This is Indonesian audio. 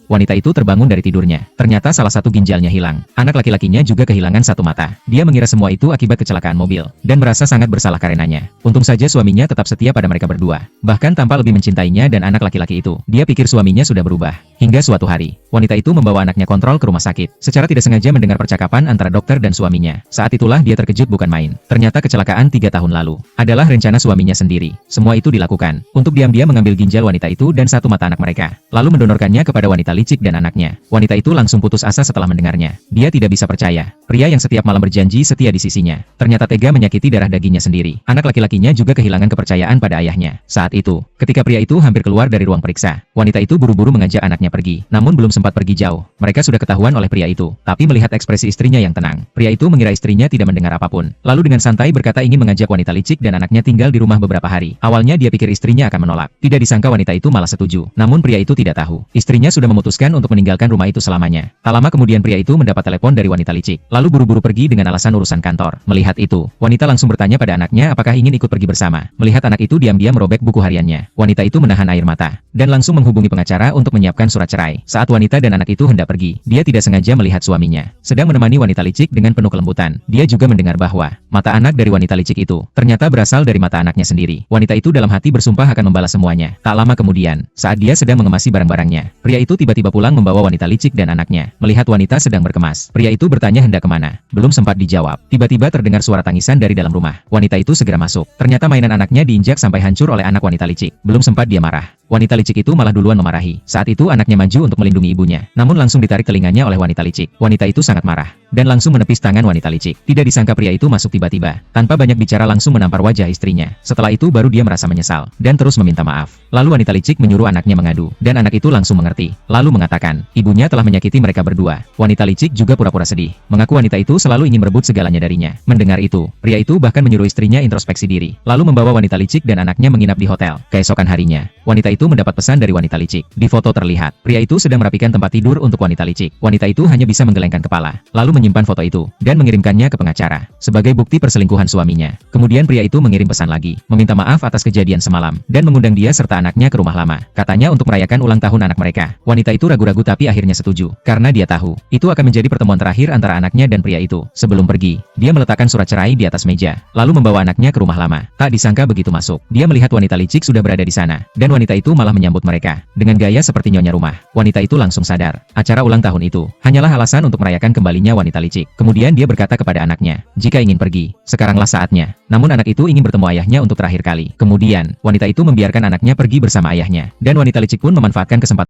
wanita itu terbangun dari tidurnya. Ternyata salah satu ginjalnya hilang. Anak laki-lakinya juga kehilangan satu mata. Dia mengira semua itu akibat kecelakaan mobil, dan merasa sangat bersalah karenanya. Untung saja suaminya tetap setia pada mereka berdua. Bahkan tanpa lebih mencintainya dan anak laki-laki itu. Dia pikir suaminya sudah berubah. Hingga suatu hari, wanita itu membawa anaknya kontrol ke rumah sakit. Secara tidak sengaja mendengar percakapan antara dokter dan suaminya. Saat itulah dia terkejut bukan main. Ternyata kecelakaan 3 tahun lalu adalah rencana suaminya sendiri. Semua itu dilakukan untuk diam-diam mengambil ginjal wanita itu dan satu mata anak mereka, lalu mendonorkannya kepada wanita licik dan anaknya. Wanita itu langsung putus asa setelah mendengarnya. Dia tidak bisa percaya. Pria yang setiap malam berjanji setia di sisinya, ternyata tega menyakiti darah dagingnya sendiri. Anak laki-lakinya juga kehilangan kepercayaan pada ayahnya. Saat itu, ketika pria itu hampir keluar dari ruang periksa, wanita itu buru-buru mengajak anaknya pergi. Namun belum sempat pergi jauh, mereka sudah ketahuan oleh pria itu. Tapi melihat ekspresi istrinya yang tenang, pria itu mengira istrinya tidak mendengar apapun. Lalu dengan santai berkata ingin mengajak wanita licik dan anaknya tinggal di rumah beberapa hari. Awalnya dia pikir istrinya akan menolak. Tidak disangka wanita itu malah setuju. Namun pria itu tidak tahu, istrinya sudah memutuskan untuk meninggalkan rumah itu selamanya. Tak lama kemudian pria itu mendapat telepon dari wanita licik, lalu buru-buru pergi dengan alasan urusan kantor. Melihat itu, wanita langsung bertanya pada anaknya apakah ingin ikut pergi bersama. Melihat anak itu diam-diam merobek buku hariannya, wanita itu menahan air mata, dan langsung menghubungi pengacara untuk menyiapkan surat cerai. Saat wanita dan anak itu hendak pergi, dia tidak sengaja melihat suaminya sedang menemani wanita licik dengan penuh kelembutan. Dia juga mendengar bahwa mata anak dari wanita licik itu ternyata berasal dari mata anaknya sendiri. Wanita itu dalam hati bersumpah akan membalas semuanya. Tak lama kemudian, saat dia sedang mengemasi barang-barangnya, pria itu tiba-tiba pulang membawa wanita licik dan anaknya. Melihat wanita sedang berkemas, pria itu bertanya hendak kemana. Belum sempat dijawab, tiba-tiba terdengar suara tangisan dari dalam rumah. Wanita itu segera masuk. Ternyata mainan anaknya diinjak sampai hancur oleh anak wanita licik. Belum sempat dia marah, wanita licik itu malah duluan memarahi. Saat itu anaknya maju untuk melindungi ibunya, namun langsung ditarik telinganya oleh wanita licik. Wanita itu sangat marah dan langsung menepis tangan wanita licik. Tidak disangka pria itu masuk tiba-tiba, tanpa banyak bicara langsung menampar wajah istrinya. Setelah itu baru dia merasa menyesal dan terus meminta maaf. Lalu wanita licik menyuruh anaknya mengadu, dan anak itu langsung mengerti. Lalu mengatakan, ibunya telah menyakiti mereka berdua. Wanita licik juga pura-pura sedih, mengaku wanita itu selalu ingin merebut segalanya darinya. Mendengar itu, pria itu bahkan menyuruh istrinya introspeksi diri, lalu membawa wanita licik dan anaknya menginap di hotel. Keesokan harinya, wanita itu mendapat pesan dari wanita licik. Di foto terlihat, pria itu sedang merapikan tempat tidur untuk wanita licik. Wanita itu hanya bisa menggelengkan kepala, lalu menyimpan foto itu dan mengirimkannya ke pengacara sebagai bukti perselingkuhan suaminya. Kemudian pria itu mengirim pesan lagi, meminta maaf atas kejadian semalam dan mengundang dia serta anaknya ke rumah lama. Katanya untuk merayakan ulang tahun anak mereka. Wanita itu ragu-ragu tapi akhirnya setuju karena dia tahu itu akan menjadi pertemuan terakhir antara anaknya dan pria itu. Sebelum pergi, dia meletakkan surat cerai di atas meja, lalu membawa anaknya ke rumah lama. Tak disangka begitu masuk, dia melihat wanita licik sudah berada di sana dan wanita itu malah menyambut mereka dengan gaya seperti nyonya rumah. Wanita itu langsung sadar, acara ulang tahun itu hanyalah alasan untuk merayakan kembalinya wanita licik. Kemudian dia berkata kepada anaknya, jika ingin pergi, sekaranglah saatnya. Namun anak itu ingin bertemu ayahnya untuk terakhir kali. Kemudian, wanita itu membiarkan anaknya pergi bersama ayahnya, dan wanita licik pun memanfaatkan kesempatan